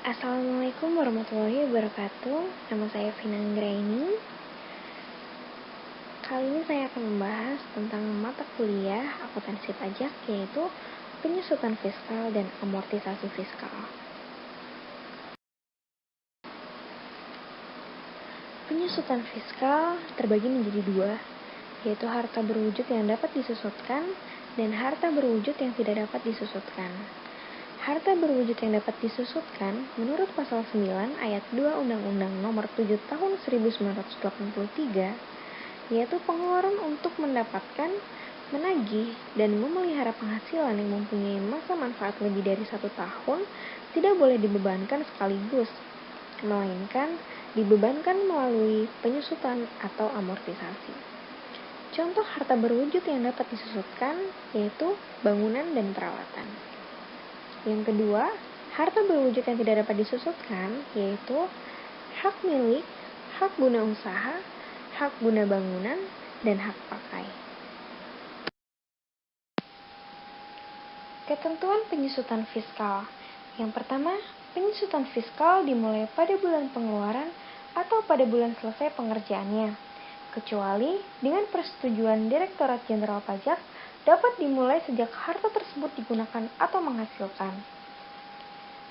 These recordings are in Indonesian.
Assalamualaikum warahmatullahi wabarakatuh. Nama saya Vina Anggraini. Kali ini saya akan membahas tentang mata kuliah akuntansi pajak, yaitu penyusutan fiskal dan amortisasi fiskal. Penyusutan fiskal terbagi menjadi dua, yaitu harta berwujud yang dapat disusutkan dan harta berwujud yang tidak dapat disusutkan. Harta berwujud yang dapat disusutkan menurut pasal 9 ayat 2 Undang-Undang Nomor 7 Tahun 1983, yaitu pengeluaran untuk mendapatkan, menagih, dan memelihara penghasilan yang mempunyai masa manfaat lebih dari 1 tahun tidak boleh dibebankan sekaligus, melainkan dibebankan melalui penyusutan atau amortisasi. Contoh harta berwujud yang dapat disusutkan yaitu bangunan dan peralatan. Yang kedua, harta berwujud yang tidak dapat disusutkan yaitu hak milik, hak guna usaha, hak guna bangunan, dan hak pakai. Ketentuan penyusutan fiskal. Yang pertama, penyusutan fiskal dimulai pada bulan pengeluaran atau pada bulan selesai pengerjaannya, kecuali dengan persetujuan Direktorat Jenderal Pajak dapat dimulai sejak harta tersebut digunakan atau menghasilkan.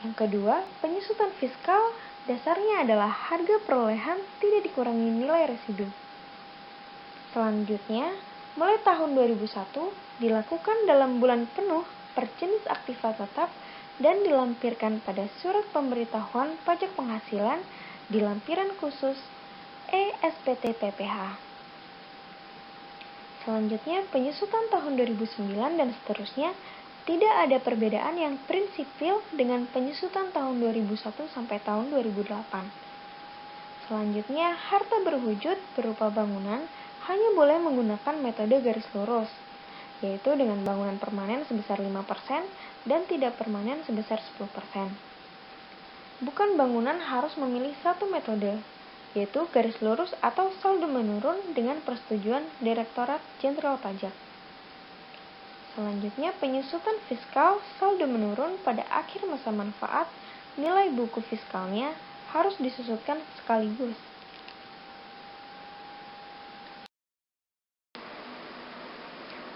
Yang kedua, penyusutan fiskal dasarnya adalah harga perolehan tidak dikurangi nilai residu. Selanjutnya, mulai tahun 2001 dilakukan dalam bulan penuh per jenis aktiva tetap dan dilampirkan pada surat pemberitahuan pajak penghasilan di lampiran khusus ESPT PPH. Selanjutnya, penyusutan tahun 2009 dan seterusnya tidak ada perbedaan yang prinsipil dengan penyusutan tahun 2001 sampai tahun 2008. Selanjutnya, harta berwujud berupa bangunan hanya boleh menggunakan metode garis lurus, yaitu dengan bangunan permanen sebesar 5% dan tidak permanen sebesar 10%. Bukan bangunan harus memilih satu metode, yaitu garis lurus atau saldo menurun dengan persetujuan Direktorat Jenderal Pajak. Selanjutnya, penyusutan fiskal saldo menurun pada akhir masa manfaat, nilai buku fiskalnya harus disusutkan sekaligus.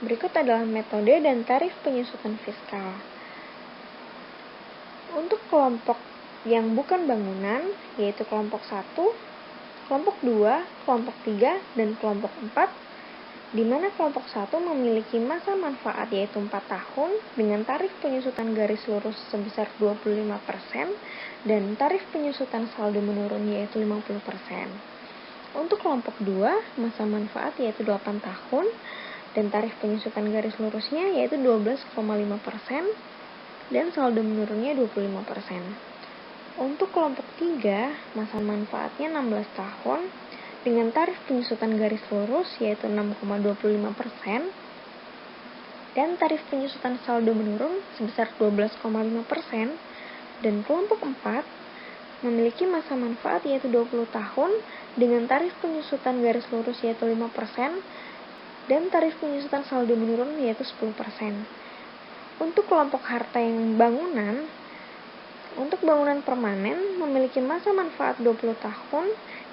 Berikut adalah metode dan tarif penyusutan fiskal. Untuk kelompok yang bukan bangunan, yaitu kelompok 1, kelompok 2, kelompok 3, dan kelompok 4, di mana kelompok 1 memiliki masa manfaat yaitu 4 tahun dengan tarif penyusutan garis lurus sebesar 25% dan tarif penyusutan saldo menurun yaitu 50%. Untuk kelompok 2, masa manfaat yaitu 8 tahun dan tarif penyusutan garis lurusnya yaitu 12,5% dan saldo menurunnya 25%. Untuk kelompok 3, masa manfaatnya 16 tahun dengan tarif penyusutan garis lurus yaitu 6,25% dan tarif penyusutan saldo menurun sebesar 12,5%. Dan kelompok 4 memiliki masa manfaat yaitu 20 tahun dengan tarif penyusutan garis lurus yaitu 5% dan tarif penyusutan saldo menurun yaitu 10%. Untuk kelompok harta yang bangunan, untuk bangunan permanen memiliki masa manfaat 20 tahun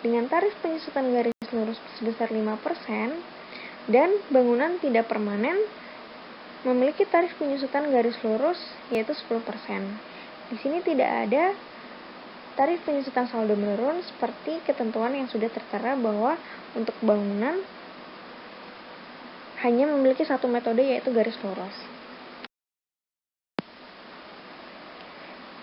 dengan tarif penyusutan garis lurus sebesar 5% dan bangunan tidak permanen memiliki tarif penyusutan garis lurus yaitu 10%. Di sini tidak ada tarif penyusutan saldo menurun seperti ketentuan yang sudah tertera bahwa untuk bangunan hanya memiliki satu metode yaitu garis lurus.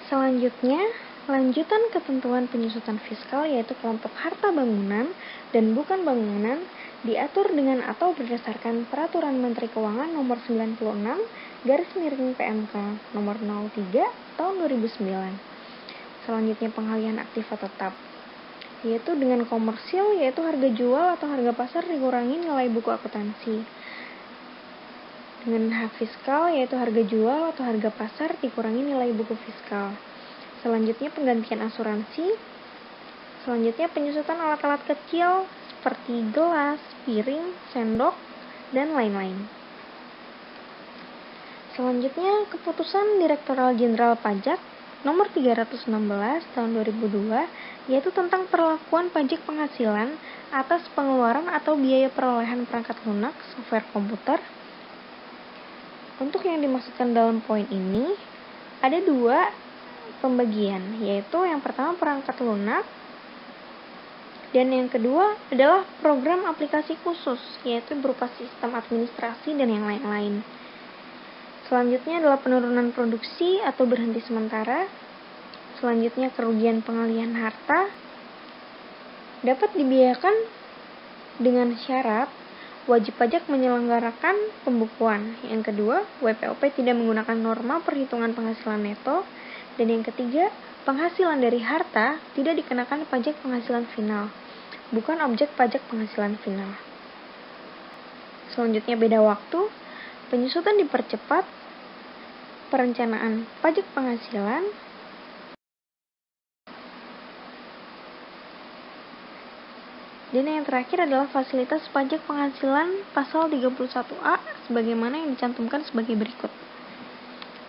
Selanjutnya, lanjutan ketentuan penyusutan fiskal yaitu kelompok harta bangunan dan bukan bangunan diatur dengan atau berdasarkan Peraturan Menteri Keuangan Nomor 96/PMK Nomor 03 Tahun 2009. Selanjutnya, pengalihan aktiva tetap yaitu dengan komersil yaitu harga jual atau harga pasar dikurangi nilai buku akuntansi. Dengan hak fiskal yaitu harga jual atau harga pasar dikurangi nilai buku fiskal. Selanjutnya, penggantian asuransi. Selanjutnya, penyusutan alat-alat kecil seperti gelas, piring, sendok, dan lain-lain. Selanjutnya, keputusan Direktorat Jenderal Pajak Nomor 316 tahun 2002, yaitu tentang perlakuan pajak penghasilan atas pengeluaran atau biaya perolehan perangkat lunak software komputer. Untuk yang dimaksudkan dalam poin ini, ada dua pembagian, yaitu yang pertama perangkat lunak, dan yang kedua adalah program aplikasi khusus, yaitu berupa sistem administrasi dan yang lain-lain. Selanjutnya adalah penurunan produksi atau berhenti sementara. Selanjutnya kerugian pengalihan harta. Dapat dibiayakan dengan syarat wajib pajak menyelenggarakan pembukuan. Yang kedua, WPOP tidak menggunakan norma perhitungan penghasilan neto. Dan yang ketiga, penghasilan dari harta tidak dikenakan pajak penghasilan final, bukan objek pajak penghasilan final. Selanjutnya beda waktu, penyusutan dipercepat, perencanaan pajak penghasilan, dan yang terakhir adalah fasilitas pajak penghasilan pasal 31A sebagaimana yang dicantumkan sebagai berikut.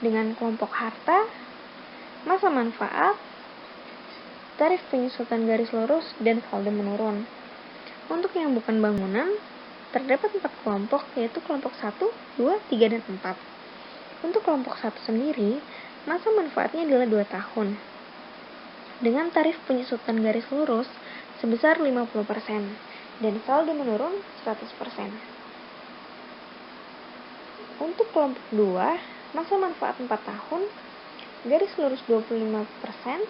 Dengan kelompok harta, masa manfaat, tarif penyusutan garis lurus, dan saldo menurun. Untuk yang bukan bangunan, terdapat 4 kelompok, yaitu kelompok 1, 2, 3, dan 4. Untuk kelompok 1 sendiri, masa manfaatnya adalah 2 tahun. Dengan tarif penyusutan garis lurus sebesar 50%, dan saldo menurun 100%. Untuk kelompok 2, masa manfaat 4 tahun, garis lurus 25%,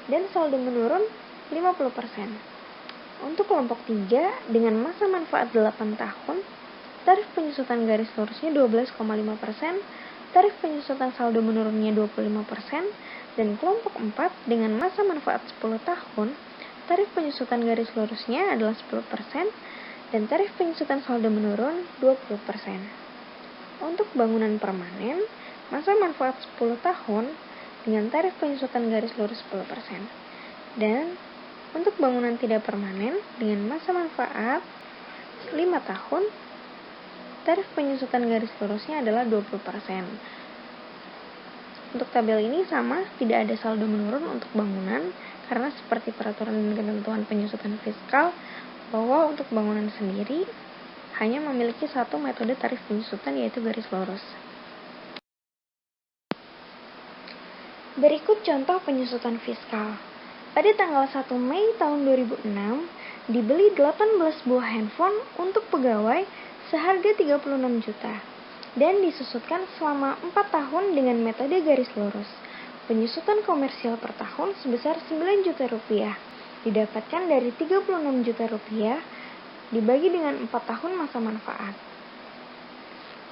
dan saldo menurun 50%. Untuk kelompok 3, dengan masa manfaat 8 tahun, tarif penyusutan garis lurusnya 12,5%, tarif penyusutan saldo menurunnya 25%, dan kelompok 4, dengan masa manfaat 10 tahun, tarif penyusutan garis lurusnya adalah 10%, dan tarif penyusutan saldo menurun 20%. Untuk bangunan permanen, masa manfaat 10 tahun dengan tarif penyusutan garis lurus 10%. Dan untuk bangunan tidak permanen dengan masa manfaat 5 tahun, tarif penyusutan garis lurusnya adalah 20%. Untuk tabel ini sama, tidak ada saldo menurun untuk bangunan, karena seperti peraturan dan ketentuan penyusutan fiskal, bahwa untuk bangunan sendiri hanya memiliki satu metode tarif penyusutan, yaitu garis lurus. Berikut contoh penyusutan fiskal. Pada tanggal 1 Mei tahun 2006, dibeli 18 buah handphone untuk pegawai seharga 36 juta dan disusutkan selama 4 tahun dengan metode garis lurus. Penyusutan komersial per tahun sebesar 9 juta rupiah didapatkan dari 36 juta rupiah dibagi dengan 4 tahun masa manfaat.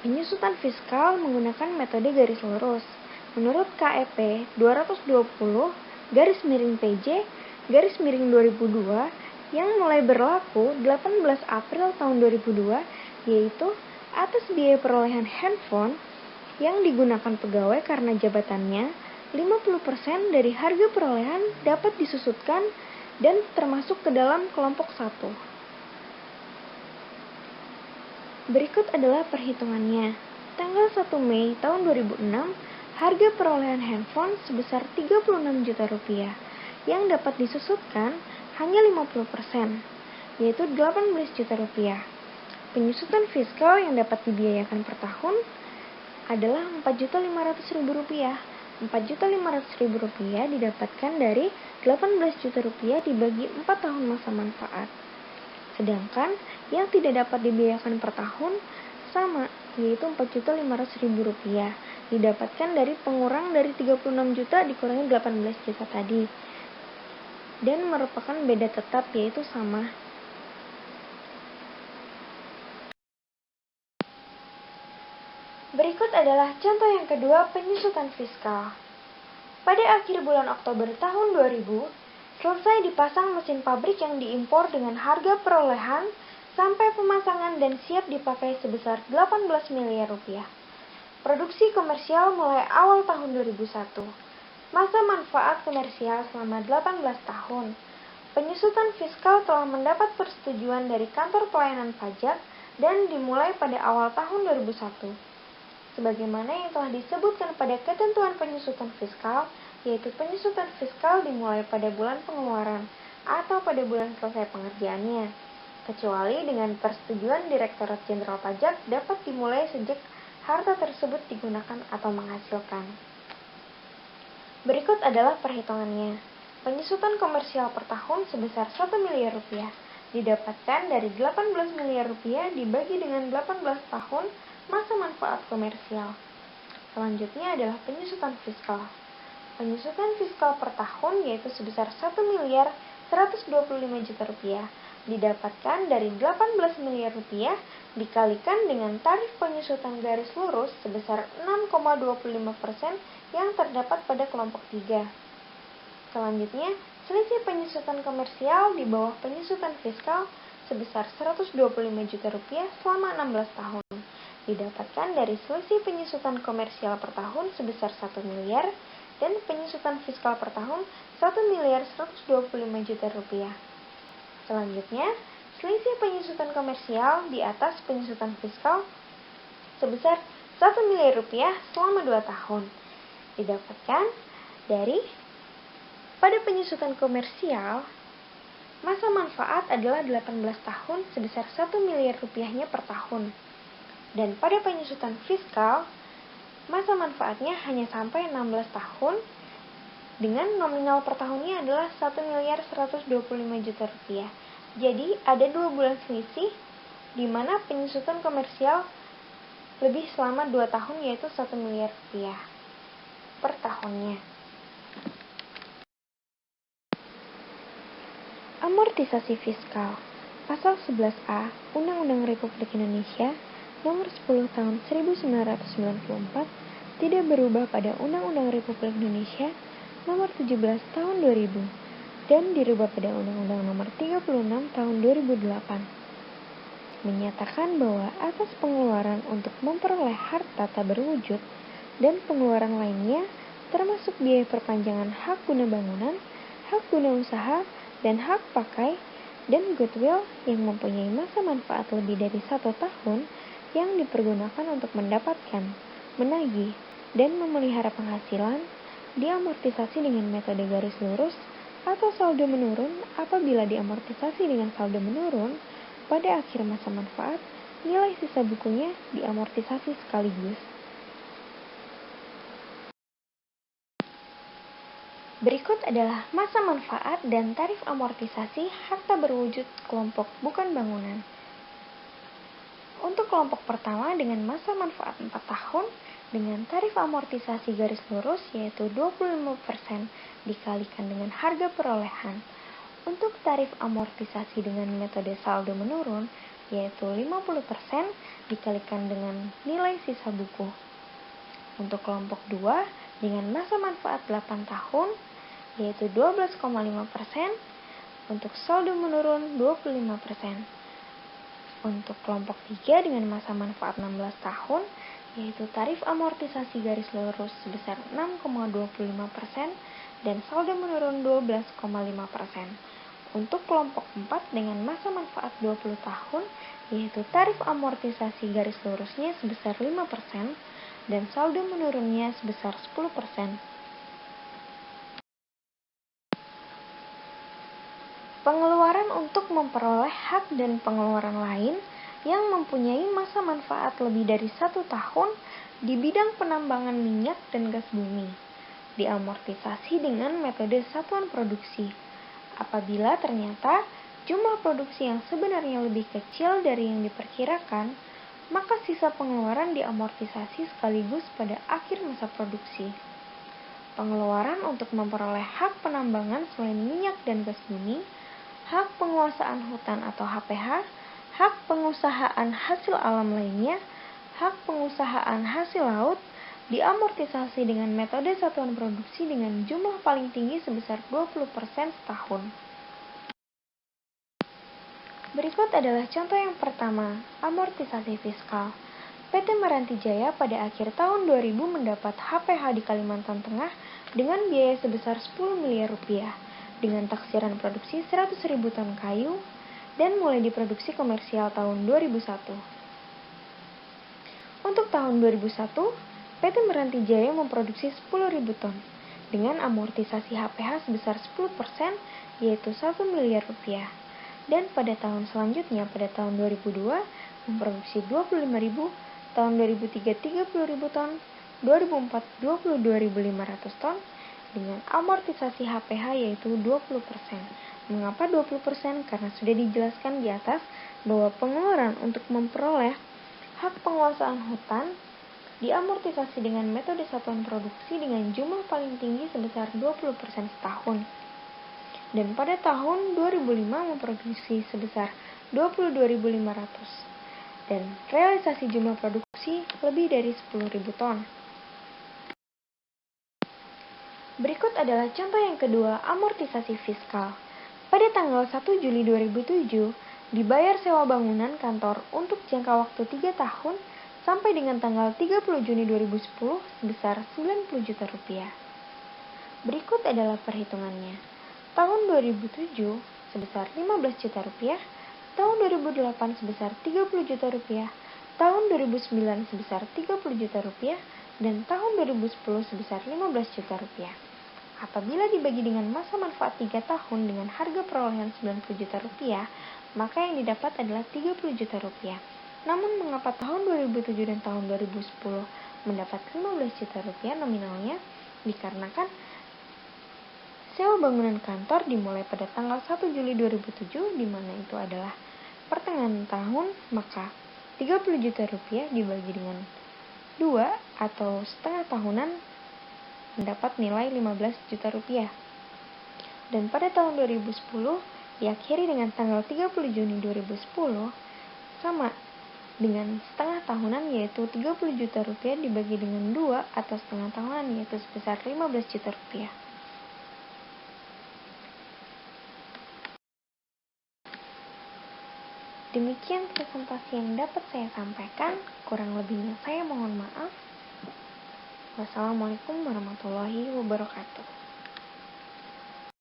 Penyusutan fiskal menggunakan metode garis lurus. Menurut KEP 220/PJ/2002 yang mulai berlaku 18 April tahun 2002, yaitu atas biaya perolehan handphone yang digunakan pegawai karena jabatannya, 50% dari harga perolehan dapat disusutkan dan termasuk ke dalam kelompok 1. Berikut adalah perhitungannya. Tanggal 1 Mei tahun 2006, harga perolehan handphone sebesar 36 juta rupiah yang dapat disusutkan hanya 50%, yaitu 18 juta rupiah. Penyusutan fiskal yang dapat dibiayakan per tahun adalah 4.500.000 rupiah. 4.500.000 rupiah didapatkan dari 18 juta rupiah dibagi 4 tahun masa manfaat. Sedangkan yang tidak dapat dibiayakan per tahun sama, yaitu 4.500.000 rupiah didapatkan dari pengurang dari 36 juta dikurangi 18 juta tadi, dan merupakan beda tetap, yaitu sama. Berikut adalah contoh yang kedua penyusutan fiskal. Pada akhir bulan Oktober tahun 2000, selesai dipasang mesin pabrik yang diimpor dengan harga perolehan sampai pemasangan dan siap dipakai sebesar 18 miliar rupiah. Produksi komersial mulai awal tahun 2001. Masa manfaat komersial selama 18 tahun. Penyusutan fiskal telah mendapat persetujuan dari kantor pelayanan pajak dan dimulai pada awal tahun 2001. Sebagaimana yang telah disebutkan pada ketentuan penyusutan fiskal, yaitu penyusutan fiskal dimulai pada bulan pengeluaran atau pada bulan selesai pengerjaannya, kecuali dengan persetujuan Direktorat Jenderal Pajak dapat dimulai sejak harta tersebut digunakan atau menghasilkan. Berikut adalah perhitungannya. Penyusutan komersial per tahun sebesar 1 miliar rupiah didapatkan dari 18 miliar rupiah dibagi dengan 18 tahun masa manfaat komersial. Selanjutnya adalah penyusutan fiskal. Penyusutan fiskal per tahun yaitu sebesar 1 miliar 125 juta rupiah didapatkan dari 18 miliar rupiah dikalikan dengan tarif penyusutan garis lurus sebesar 6,25% yang terdapat pada kelompok 3. Selanjutnya, selisih penyusutan komersial di bawah penyusutan fiskal sebesar 125 juta rupiah selama 16 tahun didapatkan dari selisih penyusutan komersial per tahun sebesar 1 miliar dan penyusutan fiskal per tahun 1 miliar 125 juta rupiah. Selanjutnya, selisih penyusutan komersial di atas penyusutan fiskal sebesar 1 miliar rupiah selama 2 tahun didapatkan dari pada penyusutan komersial masa manfaat adalah 18 tahun sebesar 1 miliar rupiahnya per tahun. Dan pada penyusutan fiskal, masa manfaatnya hanya sampai 16 tahun dengan nominal per tahunnya adalah 1 miliar 125 juta rupiah. Jadi ada 2 bulan selisih di mana penyusutan komersial lebih selama 2 tahun yaitu 1 miliar rupiah per tahunnya. Amortisasi fiskal. Pasal 11A Undang-Undang Republik Indonesia Nomor 10 Tahun 1994 tidak berubah pada Undang-Undang Republik Indonesia Nomor 17 Tahun 2000 dan dirubah pada Undang-Undang Nomor 36 Tahun 2008. Menyatakan bahwa atas pengeluaran untuk memperoleh harta tak berwujud dan pengeluaran lainnya termasuk biaya perpanjangan hak guna bangunan, hak guna usaha, dan hak pakai dan goodwill yang mempunyai masa manfaat lebih dari 1 tahun yang dipergunakan untuk mendapatkan, menagih, dan memelihara penghasilan diamortisasi dengan metode garis lurus atau saldo menurun. Apabila diamortisasi dengan saldo menurun pada akhir masa manfaat, nilai sisa bukunya diamortisasi sekaligus. Berikut adalah masa manfaat dan tarif amortisasi harta berwujud kelompok bukan bangunan. Untuk kelompok pertama dengan masa manfaat 4 tahun dengan tarif amortisasi garis lurus yaitu 25% dikalikan dengan harga perolehan. Untuk tarif amortisasi dengan metode saldo menurun yaitu 50% dikalikan dengan nilai sisa buku. Untuk kelompok 2 dengan masa manfaat 8 tahun yaitu 12,5%, untuk saldo menurun 25%. Untuk kelompok 3 dengan masa manfaat 16 tahun, yaitu tarif amortisasi garis lurus sebesar 6,25% dan saldo menurun 12,5%. Untuk kelompok 4 dengan masa manfaat 20 tahun, yaitu tarif amortisasi garis lurusnya sebesar 5% dan saldo menurunnya sebesar 10%. Pengeluaran untuk memperoleh hak dan pengeluaran lain yang mempunyai masa manfaat lebih dari 1 tahun di bidang penambangan minyak dan gas bumi diamortisasi dengan metode satuan produksi. Apabila ternyata jumlah produksi yang sebenarnya lebih kecil dari yang diperkirakan, maka sisa pengeluaran diamortisasi sekaligus pada akhir masa produksi. Pengeluaran untuk memperoleh hak penambangan selain minyak dan gas bumi, hak penguasaan hutan atau HPH, hak pengusahaan hasil alam lainnya, hak pengusahaan hasil laut, diamortisasi dengan metode satuan produksi dengan jumlah paling tinggi sebesar 20% setahun. Berikut adalah contoh yang pertama, amortisasi fiskal. PT Meranti Jaya pada akhir tahun 2000 mendapat HPH di Kalimantan Tengah dengan biaya sebesar 10 miliar rupiah. Dengan taksiran produksi 100.000 ton kayu dan mulai diproduksi komersial tahun 2001. Untuk tahun 2001, PT Meranti Jaya memproduksi 10.000 ton dengan amortisasi HPH sebesar 10%, yaitu 1 miliar rupiah. Dan pada tahun selanjutnya, pada tahun 2002, memproduksi 25.000, tahun 2003 30.000 ton, 2004 22.500 ton, dengan amortisasi HPH yaitu 20%. Mengapa 20%? Karena sudah dijelaskan di atas bahwa pengeluaran untuk memperoleh hak penguasaan hutan diamortisasi dengan metode satuan produksi dengan jumlah paling tinggi sebesar 20% setahun. Dan pada tahun 2005 memproduksi sebesar 22.500 dan realisasi jumlah produksi lebih dari 10.000 ton. Berikut adalah contoh yang kedua, amortisasi fiskal. Pada tanggal 1 Juli 2007, dibayar sewa bangunan kantor untuk jangka waktu 3 tahun sampai dengan tanggal 30 Juni 2010 sebesar 90 juta rupiah. Berikut adalah perhitungannya. Tahun 2007 sebesar 15 juta rupiah, tahun 2008 sebesar 30 juta rupiah, tahun 2009 sebesar 30 juta rupiah, dan tahun 2010 sebesar 15 juta rupiah. Apabila dibagi dengan masa manfaat 3 tahun dengan harga perolehan 90 juta rupiah, maka yang didapat adalah 30 juta rupiah. Namun mengapa tahun 2007 dan tahun 2010 mendapat 15 juta rupiah nominalnya? Dikarenakan sewa bangunan kantor dimulai pada tanggal 1 Juli 2007, di mana itu adalah pertengahan tahun, maka 30 juta rupiah dibagi dengan 2 atau setengah tahunan mendapat nilai 15 juta rupiah. Dan pada tahun 2010 diakhiri dengan tanggal 30 Juni 2010 sama dengan setengah tahunan, yaitu 30 juta rupiah dibagi dengan 2 atau setengah tahunan, yaitu sebesar 15 juta rupiah. Demikian presentasi yang dapat saya sampaikan, kurang lebihnya saya mohon maaf. Wassalamualaikum warahmatullahi wabarakatuh.